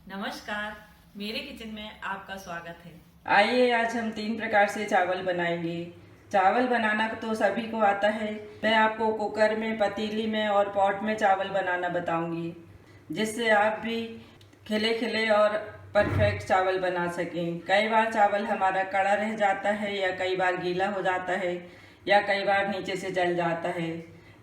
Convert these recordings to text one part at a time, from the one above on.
नमस्कार, मेरे किचन में आपका स्वागत है। आइए आज हम 3 प्रकार से चावल बनाएंगे। चावल बनाना तो सभी को आता है। मैं आपको कुकर में, पतीली में और पॉट में चावल बनाना बताऊंगी, जिससे आप भी खिले खिले और परफेक्ट चावल बना सकें। कई बार चावल हमारा कड़ा रह जाता है, या कई बार गीला हो जाता है, या कई बार नीचे से जल जाता है।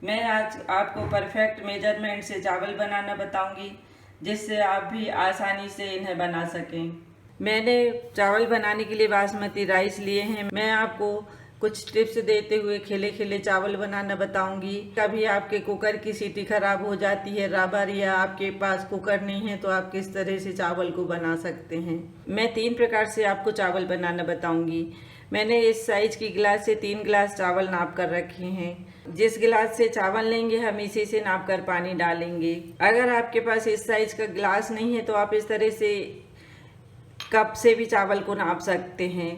मैं आज आपको परफेक्ट मेजरमेंट से चावल बनाना बताऊंगी, जिससे आप भी आसानी से इन्हें बना सकें। मैंने चावल बनाने के लिए बासमती राइस लिए हैं। मैं आपको कुछ टिप्स देते हुए खिले खिले चावल बनाना बताऊंगी। कभी आपके कुकर की सीटी खराब हो जाती है, रबर, या आपके पास कुकर नहीं है, तो आप किस तरह से चावल को बना सकते हैं। मैं 3 प्रकार से आपको चावल बनाना बताऊंगी। मैंने इस साइज की गिलास से 3 गिलास चावल नाप कर रखे हैं। जिस गिलास से चावल लेंगे हम इसी से नाप कर पानी डालेंगे। अगर आपके पास इस साइज का गिलास नहीं है तो आप इस तरह से कप से भी चावल को नाप सकते हैं।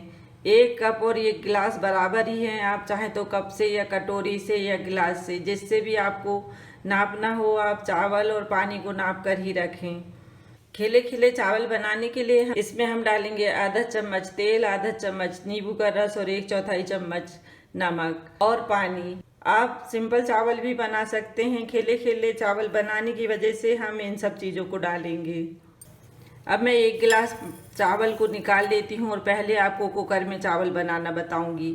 1 कप और 1 गिलास बराबर ही हैं। आप चाहे तो कप से या कटोरी से या गिलास से, जिससे भी आपको नापना हो, आप चावल और पानी को नाप कर ही रखें। खिले खिले चावल बनाने के लिए इसमें हम डालेंगे आधा चम्मच तेल, आधा चम्मच नींबू का रस और 1/4 चम्मच नमक और पानी। आप सिंपल चावल भी बना सकते हैं। खिले खिले चावल बनाने की वजह से हम इन सब चीज़ों को डालेंगे। अब मैं 1 गिलास चावल को निकाल लेती हूँ और पहले आपको कुकर में चावल बनाना बताऊंगी।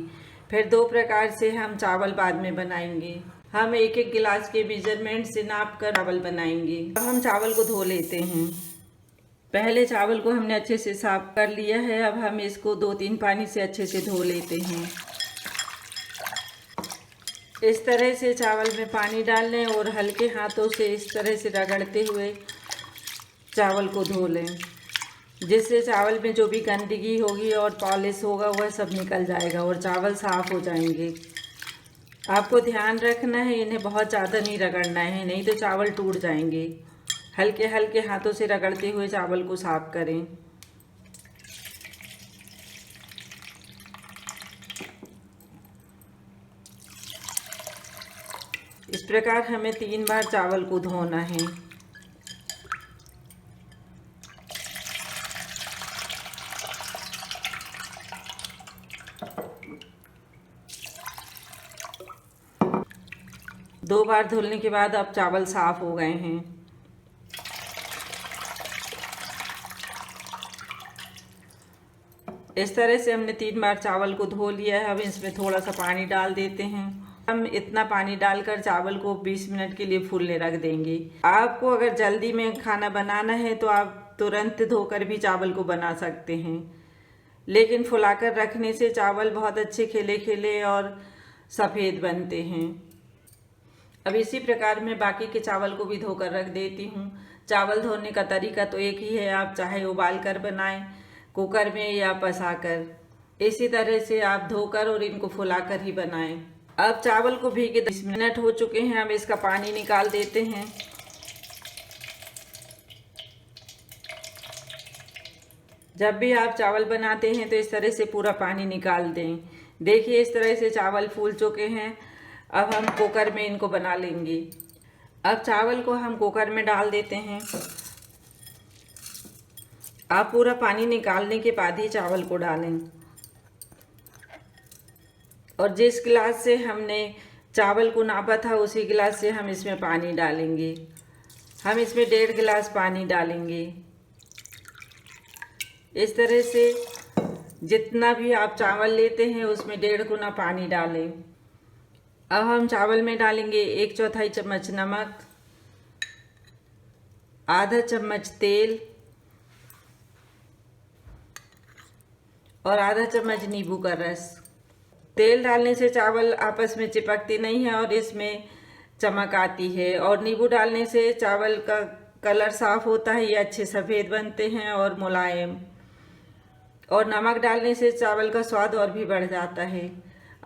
फिर 2 प्रकार से हम चावल बाद में बनाएंगे। हम 1-1 गिलास के मेजरमेंट से नाप कर चावल बनाएंगे। अब हम चावल को धो लेते हैं। पहले चावल को हमने अच्छे से साफ कर लिया है। अब हम इसको 2-3 पानी से अच्छे से धो लेते हैं। इस तरह से चावल में पानी डाल लें और हल्के हाथों से इस तरह से रगड़ते हुए चावल को धो लें, जिससे चावल में जो भी गंदगी होगी और पॉलिश होगा वह सब निकल जाएगा और चावल साफ हो जाएंगे। आपको ध्यान रखना है, इन्हें बहुत ज़्यादा नहीं रगड़ना है, नहीं तो चावल टूट जाएंगे। हल्के हल्के हाथों से रगड़ते हुए चावल को साफ करें। इस प्रकार हमें 3 बार चावल को धोना है। दो बार धुलने के बाद अब चावल साफ हो गए हैं। इस तरह से हमने 3 बार चावल को धो लिया है। अब इसमें थोड़ा सा पानी डाल देते हैं। हम इतना पानी डालकर चावल को 20 मिनट के लिए फूलने रख देंगे। आपको अगर जल्दी में खाना बनाना है तो आप तुरंत धोकर भी चावल को बना सकते हैं, लेकिन फुलाकर रखने से चावल बहुत अच्छे खिले खिले और सफ़ेद बनते हैं। अब इसी प्रकार मैं बाकी के चावल को भी धोकर रख देती हूँ। चावल धोने का तरीका तो एक ही है, आप चाहे उबाल कर बनाएं कुकर में या पसाकर। इसी तरह से आप धोकर और इनको फुलाकर ही बनाएं। अब चावल को भीगे 10 मिनट हो चुके हैं। अब इसका पानी निकाल देते हैं। जब भी आप चावल बनाते हैं तो इस तरह से पूरा पानी निकाल दें। देखिए इस तरह से चावल फूल चुके हैं। अब हम कुकर में इनको बना लेंगे। अब चावल को हम कुकर में डाल देते हैं। आप पूरा पानी निकालने के बाद ही चावल को डालें, और जिस गिलास से हमने चावल को नापा था उसी गिलास से हम इसमें पानी डालेंगे। हम इसमें 1.5 गिलास पानी डालेंगे। इस तरह से जितना भी आप चावल लेते हैं उसमें 1.5 गुना पानी डालें। अब हम चावल में डालेंगे 1/4 चम्मच नमक, आधा चम्मच तेल और आधा चम्मच नींबू का रस। तेल डालने से चावल आपस में चिपकते नहीं हैं और इसमें चमक आती है, और नींबू डालने से चावल का कलर साफ होता है, ये अच्छे सफ़ेद बनते हैं और मुलायम। और नमक डालने से चावल का स्वाद और भी बढ़ जाता है।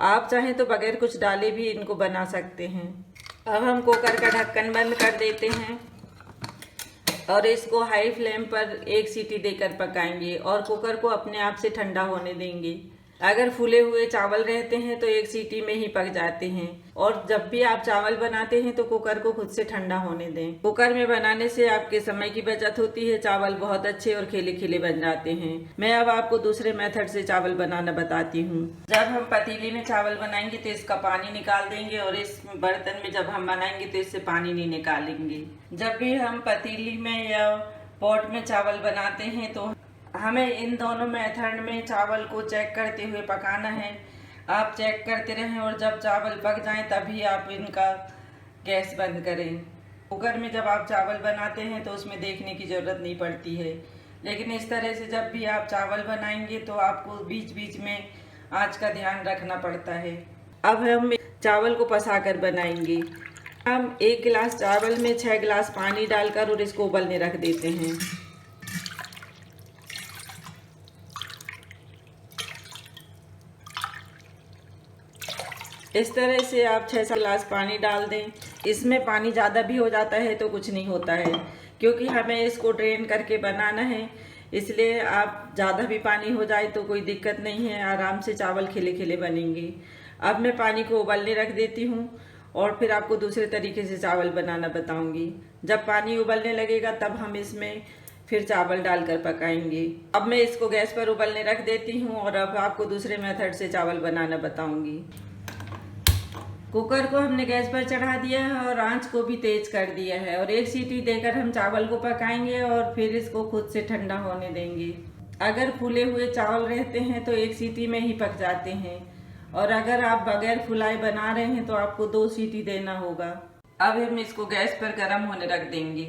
आप चाहें तो बगैर कुछ डाले भी इनको बना सकते हैं। अब हम कुकर का ढक्कन बंद कर देते हैं और इसको हाई फ्लेम पर 1 सीटी देकर पकाएंगे और कुकर को अपने आप से ठंडा होने देंगे। अगर फूले हुए चावल रहते हैं तो एक सीटी में ही पक जाते हैं। और जब भी आप चावल बनाते हैं तो कुकर को खुद से ठंडा होने दें। कुकर में बनाने से आपके समय की बचत होती है, चावल बहुत अच्छे और खिले खिले बन जाते हैं। मैं अब आपको दूसरे मेथड से चावल बनाना बताती हूँ। जब हम पतीली में चावल बनाएंगे तो इसका पानी निकाल देंगे और इस बर्तन में जब हम बनाएंगे तो इससे पानी नहीं निकालेंगे। जब भी हम पतीली में या पॉट में चावल बनाते हैं तो हमें इन दोनों मेथड में चावल को चेक करते हुए पकाना है। आप चेक करते रहें और जब चावल पक जाएं तभी आप इनका गैस बंद करें। कुकर में जब आप चावल बनाते हैं तो उसमें देखने की ज़रूरत नहीं पड़ती है, लेकिन इस तरह से जब भी आप चावल बनाएंगे तो आपको बीच बीच में आँच का ध्यान रखना पड़ता है। अब हम चावल को पसा कर बनाएंगे। हम 1 गिलास चावल में 6 गिलास पानी डालकर और इसको उबलने रख देते हैं। इस तरह से आप 6 गिलास पानी डाल दें। इसमें पानी ज़्यादा भी हो जाता है तो कुछ नहीं होता है, क्योंकि हमें इसको ड्रेन करके बनाना है, इसलिए आप ज़्यादा भी पानी हो जाए तो कोई दिक्कत नहीं है, आराम से चावल खिले खिले बनेंगे। अब मैं पानी को उबलने रख देती हूँ और फिर आपको दूसरे तरीके से चावल बनाना बताऊँगी। जब पानी उबलने लगेगा तब हम इसमें फिर चावल डालकर पकाएंगे। अब मैं इसको गैस पर उबलने रख देती हूँ और अब आपको दूसरे मेथड से चावल बनाना बताऊँगी। कुकर को हमने गैस पर चढ़ा दिया है और आंच को भी तेज कर दिया है और 1 सीटी देकर हम चावल को पकाएंगे और फिर इसको खुद से ठंडा होने देंगे। अगर फूले हुए चावल रहते हैं तो 1 सीटी में ही पक जाते हैं और अगर आप बगैर फुलाए बना रहे हैं तो आपको 2 सीटी देना होगा। अब हम इसको गैस पर गर्म होने रख देंगे।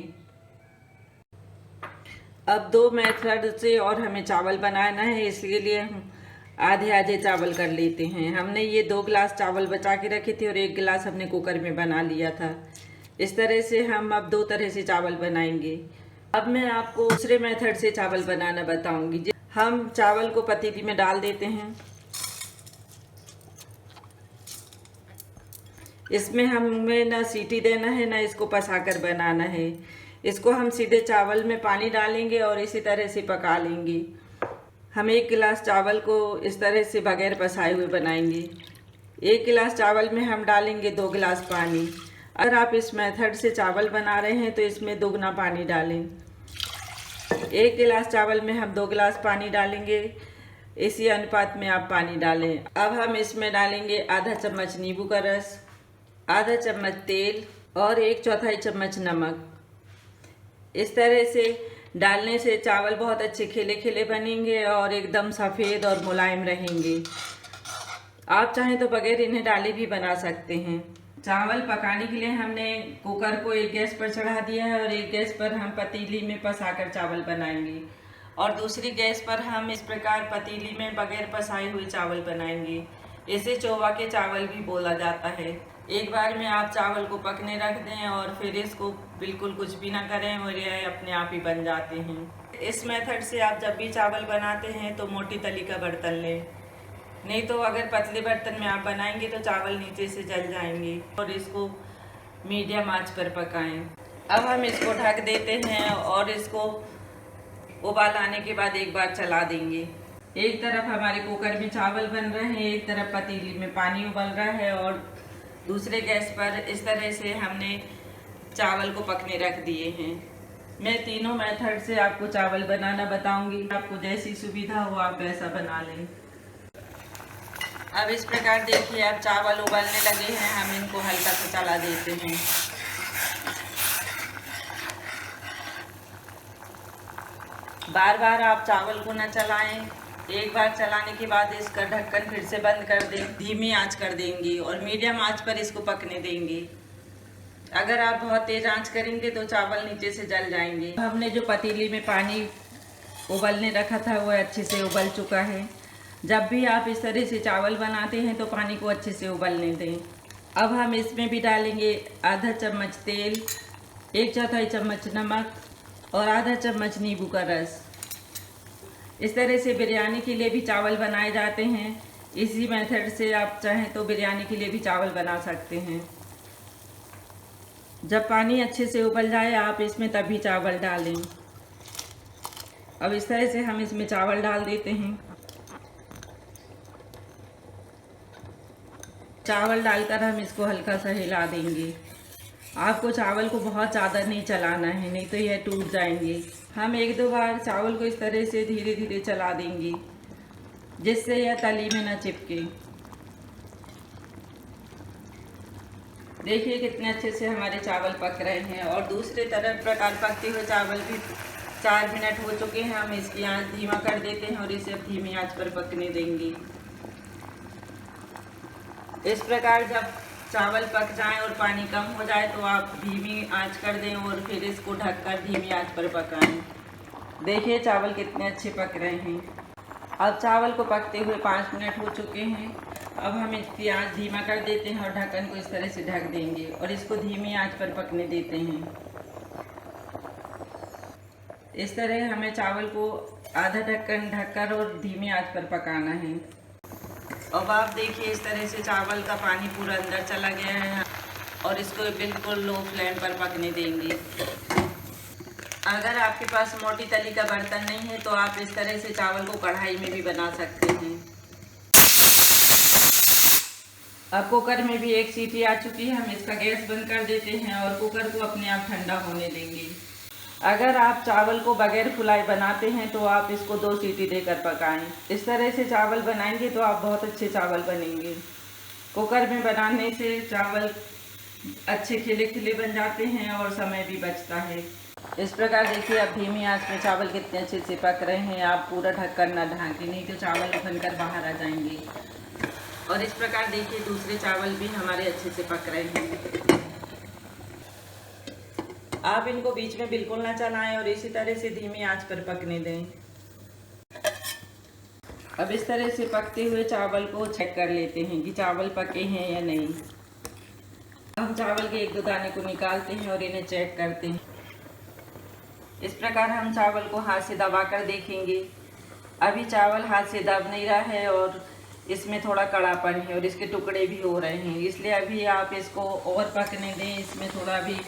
अब 2 मेथड से और हमें चावल बनाना है, इसके लिए हम आधे आधे चावल कर लेते हैं। हमने ये 2 गिलास चावल बचा के रखे थे और 1 गिलास हमने कुकर में बना लिया था। इस तरह से हम अब 2 तरह से चावल बनाएंगे। अब मैं आपको दूसरे मेथड से चावल बनाना बताऊंगी। हम चावल को पतीली में डाल देते हैं। इसमें हमें ना सीटी देना है ना इसको पसाकर बनाना है। इसको हम सीधे चावल में पानी डालेंगे और इसी तरह से पका लेंगे। हम 1 गिलास चावल को इस तरह से बगैर पसाए हुए बनाएंगे। 1 गिलास चावल में हम डालेंगे 2 गिलास पानी। अगर आप इस मेथड से चावल बना रहे हैं तो इसमें दोगुना पानी डालें। 1 गिलास चावल में हम 2 गिलास पानी डालेंगे, इसी अनुपात में आप पानी डालें। अब हम इसमें डालेंगे आधा चम्मच नींबू का रस, आधा चम्मच तेल और 1/4 चम्मच नमक। इस तरह से डालने से चावल बहुत अच्छे खिले खिले बनेंगे और एकदम सफ़ेद और मुलायम रहेंगे। आप चाहें तो बगैर इन्हें डाले भी बना सकते हैं। चावल पकाने के लिए हमने कुकर को एक गैस पर चढ़ा दिया है और एक गैस पर हम पतीली में पसाकर चावल बनाएंगे और दूसरी गैस पर हम इस प्रकार पतीली में बगैर पसाए हुए चावल बनाएंगे। इसे चौवा के चावल भी बोला जाता है। एक बार में आप चावल को पकने रख दें और फिर इसको बिल्कुल कुछ भी ना करें और यह अपने आप ही बन जाते हैं। इस मेथड से आप जब भी चावल बनाते हैं तो मोटी तली का बर्तन लें, नहीं तो अगर पतले बर्तन में आप बनाएंगे तो चावल नीचे से जल जाएंगे और इसको मीडियम आंच पर पकाएं। अब हम इसको ढक देते हैं और इसको उबाल आने के बाद एक बार चला देंगे। एक तरफ हमारे कुकर में चावल बन रहे हैं, एक तरफ पतीली में पानी उबल रहा है और दूसरे गैस पर इस तरह से हमने चावल को पकने रख दिए हैं। मैं तीनों मेथड से आपको चावल बनाना बताऊंगी, आपको जैसी सुविधा हो आप वैसा बना लें। अब इस प्रकार देखिए अब चावल उबलने लगे हैं, हम इनको हल्का सा चला देते हैं। बार बार आप चावल को न चलाएं, एक बार चलाने के बाद इसका ढक्कन फिर से बंद कर दें, धीमी आंच कर देंगे और मीडियम आंच पर इसको पकने देंगे। अगर आप बहुत तेज आंच करेंगे तो चावल नीचे से जल जाएंगे। हमने जो पतीली में पानी उबलने रखा था वो अच्छे से उबल चुका है। जब भी आप इस तरह से चावल बनाते हैं तो पानी को अच्छे से उबलने दें। अब हम इसमें भी डालेंगे आधा चम्मच तेल, 1/4 चम्मच नमक और आधा चम्मच नींबू का रस। इस तरह से बिरयानी के लिए भी चावल बनाए जाते हैं। इसी मेथड से आप चाहें तो बिरयानी के लिए भी चावल बना सकते हैं। जब पानी अच्छे से उबल जाए आप इसमें तभी चावल डालें। अब इस तरह से हम इसमें चावल डाल देते हैं। चावल डालकर हम इसको हल्का सा हिला देंगे। आपको चावल को बहुत ज़्यादा नहीं चलाना है, नहीं तो यह टूट जाएंगे। हम 1-2 बार चावल को इस तरह से धीरे धीरे चला देंगे, जिससे यह तली में न चिपके। देखिए कितने अच्छे से हमारे चावल पक रहे हैं। और दूसरे तरफ प्रकार पकते हुए चावल भी 4 मिनट हो चुके हैं। हम इसकी आंच धीमा कर देते हैं और इसे अब धीमी आंच पर पकने देंगे। इस प्रकार जब चावल पक जाए और पानी कम हो जाए तो आप धीमी आंच कर दें और फिर इसको ढककर धीमी आंच पर पकाएं। देखिए चावल कितने अच्छे पक रहे हैं। अब चावल को पकते हुए 5 मिनट हो चुके हैं। अब हम इसकी आंच धीमा कर देते हैं और ढक्कन को इस तरह से ढक देंगे और इसको धीमी आंच पर पकने देते हैं। इस तरह हमें चावल को आधा ढक्कन ढककर और धीमी आंच पर पकाना है। अब आप देखिए इस तरह से चावल का पानी पूरा अंदर चला गया है और इसको बिल्कुल लो फ्लेम पर पकने देंगे। अगर आपके पास मोटी तली का बर्तन नहीं है तो आप इस तरह से चावल को कढ़ाई में भी बना सकते हैं। अब कुकर में भी एक सीटी आ चुकी है। हम इसका गैस बंद कर देते हैं और कुकर को अपने आप ठंडा होने देंगे। अगर आप चावल को बगैर फुलाए बनाते हैं तो आप इसको 2 सीटी देकर पकाएं। इस तरह से चावल बनाएंगे तो आप बहुत अच्छे चावल बनेंगे। कुकर में बनाने से चावल अच्छे खिले खिले बन जाते हैं और समय भी बचता है। इस प्रकार देखिए अब धीमी आंच में चावल कितने अच्छे से पक रहे हैं। आप पूरा ढककर ना ढाकें, नहीं तो चावल उफनकर बाहर आ जाएंगे। और इस प्रकार देखिए दूसरे चावल भी हमारे अच्छे से पक रहे हैं। आप इनको बीच में बिल्कुल ना चलाएं और इसी तरह से धीमी आंच पर पकने दें। अब इस तरह से पकते हुए चावल को चेक कर लेते हैं कि चावल पके हैं या नहीं। हम चावल के 1-2 दाने को निकालते हैं और इन्हें चेक करते हैं। इस प्रकार हम चावल को हाथ से दबाकर देखेंगे। अभी चावल हाथ से दब नहीं रहा है और इसमें थोड़ा कड़ापन है और इसके टुकड़े भी हो रहे हैं, इसलिए अभी आप इसको और पकने दें। इसमें थोड़ा भी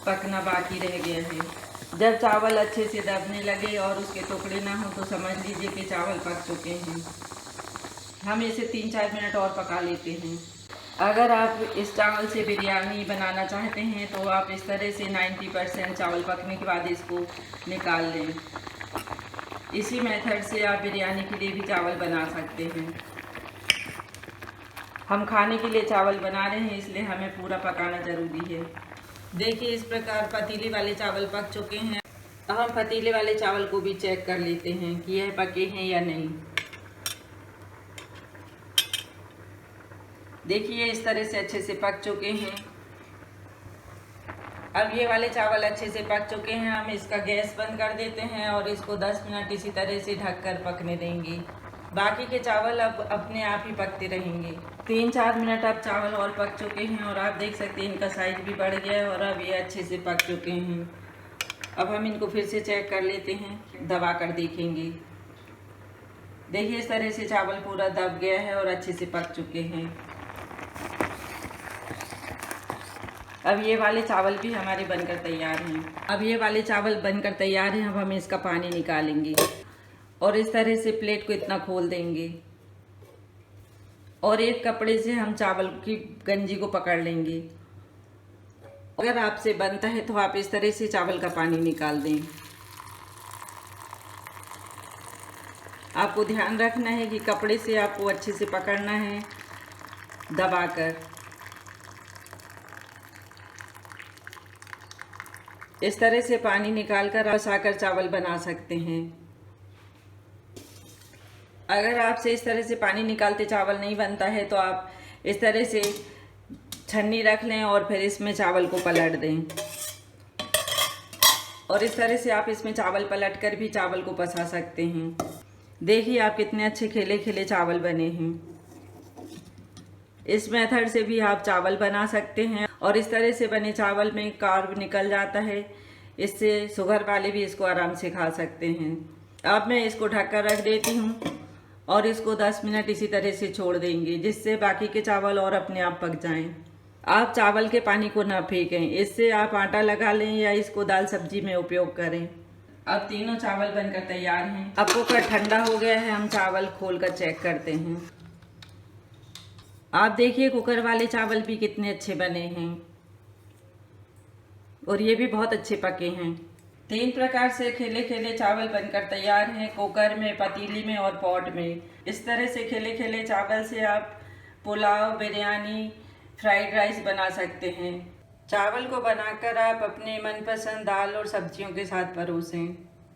पकना बाकी रह गया है। जब चावल अच्छे से दबने लगे और उसके टुकड़े ना हो तो समझ लीजिए कि चावल पक चुके हैं। हम इसे 3-4 मिनट और पका लेते हैं। अगर आप इस चावल से बिरयानी बनाना चाहते हैं तो आप इस तरह से 90% चावल पकने के बाद इसको निकाल लें। इसी मेथड से आप बिरयानी के लिए भी चावल बना सकते हैं। हम खाने के लिए चावल बना रहे हैं, इसलिए हमें पूरा पकाना ज़रूरी है। देखिए इस प्रकार पतीले वाले चावल पक चुके हैं। अब हम पतीले वाले चावल को भी चेक कर लेते हैं कि यह पके हैं या नहीं। देखिए इस तरह से अच्छे से पक चुके हैं। अब ये वाले चावल अच्छे से पक चुके हैं। हम इसका गैस बंद कर देते हैं और इसको 10 मिनट इसी तरह से ढककर पकने देंगे। बाकी के चावल अब अपने आप ही पकते रहेंगे। 3-4 मिनट अब चावल और पक चुके हैं और आप देख सकते हैं इनका साइज भी बढ़ गया है और अब ये अच्छे से पक चुके हैं। अब हम इनको फिर से चेक कर लेते हैं, दबा कर देखेंगे। देखिए इस तरह से चावल पूरा दब गया है और अच्छे से पक चुके हैं। अब ये वाले चावल भी हमारे बनकर तैयार हैं। अब ये वाले चावल बनकर तैयार हैं। अब हम इसका पानी निकालेंगे और इस तरह से प्लेट को इतना खोल देंगे और एक कपड़े से हम चावल की गंजी को पकड़ लेंगे। अगर आपसे बनता है तो आप इस तरह से चावल का पानी निकाल दें। आपको ध्यान रखना है कि कपड़े से आपको अच्छे से पकड़ना है दबाकर। इस तरह से पानी निकालकर फंसाकर चावल बना सकते हैं। अगर आपसे इस तरह से पानी निकालते चावल नहीं बनता है तो आप इस तरह से छन्नी रख लें और फिर इसमें चावल को पलट दें और इस तरह से आप इसमें चावल पलट कर भी चावल को पसा सकते हैं। देखिए आप कितने अच्छे खिले खिले चावल बने हैं। इस मेथड से भी आप चावल बना सकते हैं और इस तरह से बने चावल में कार्ब निकल जाता है। इससे शुगर वाले भी इसको आराम से खा सकते हैं। अब मैं इसको ढककर रख देती हूँ और इसको 10 मिनट इसी तरह से छोड़ देंगे, जिससे बाकी के चावल और अपने आप पक जाएं। आप चावल के पानी को ना फेंकें, इससे आप आटा लगा लें या इसको दाल सब्जी में उपयोग करें। अब तीनों चावल बनकर तैयार हैं। अब कुकर ठंडा हो गया है। हम चावल खोलकर चेक करते हैं। आप देखिए कुकर वाले चावल भी कितने अच्छे बने हैं और ये भी बहुत अच्छे पके हैं। 3 प्रकार से खिले खिले चावल बनकर तैयार हैं, कुकर में, पतीली में और पॉट में। इस तरह से खिले खिले चावल से आप पुलाव, बिरयानी, फ्राइड राइस बना सकते हैं। चावल को बनाकर आप अपने मनपसंद दाल और सब्जियों के साथ परोसें।